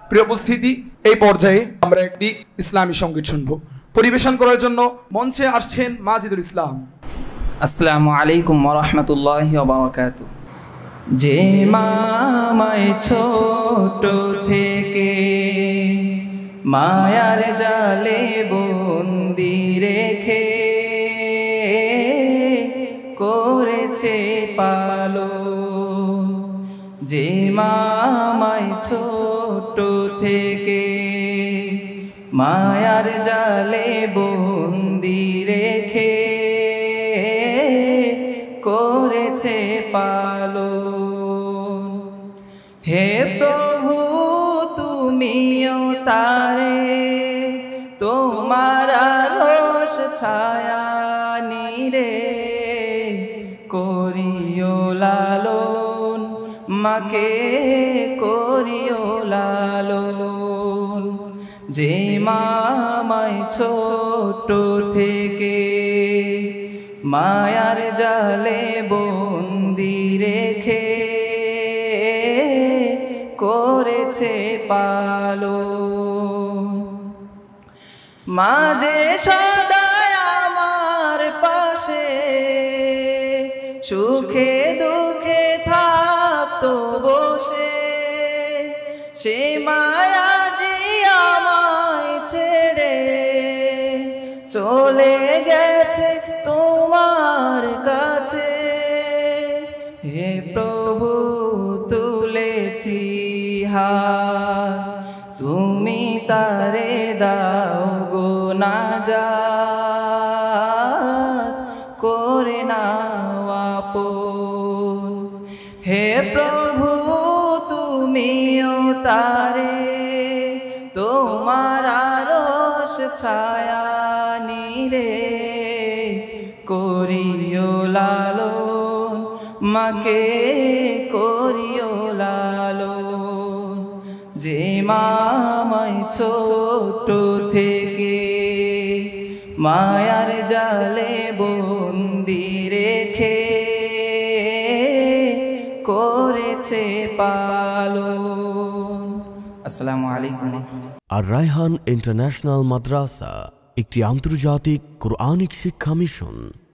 প্রিয় উপস্থিতি, এই পর্যায়ে আমরা একটি ইসলামী সঙ্গীত শুনব। পরিবেশন করার জন্য মঞ্চে আসছেন মাজিদুল ইসলাম। আসসালামু আলাইকুম ওয়া রাহমাতুল্লাহি ওয়া বারাকাতুহু। যে মামায় ছোট থেকে মায়ার জালে বন্দি রেখে করেছে পালন, যে মামায় ছোট থেকে মায়ার জালে বন্দি রেখে করেছে পালন। হে প্রভু তুমিও তারে তোমার আরশ ছায়া নিরে করিও লালন, মাকে করিও লালন। যে মামায় ছোট থেকে মায়ার জালে বন্দি রেখে করেছে পালন। মাঝে সদায় আমার পাশে সুখে দুঃখে থাকতো বসে, সে মায়া জি আমায় ছেড়ে চলে গেছে তোমার কাছে। হে প্রভু তুলেছি হাত, তুমি তারে দাও গো নাজাত, করে নাও আপন। হে প্রভু তুমিও তারে তোমার আরশ ছায়া নিরে করিও লালন, মাকে করিও লালন। যে মামায় ছোট থেকে মায়ার জালে বন্দি রেখে করেছে পালন। আসসালামু আলাইকুম। আর রায়হান ইন্টারন্যাশনাল মাদ্রাসা একটি আন্তর্জাতিক কোরআনিক শিক্ষা মিশন।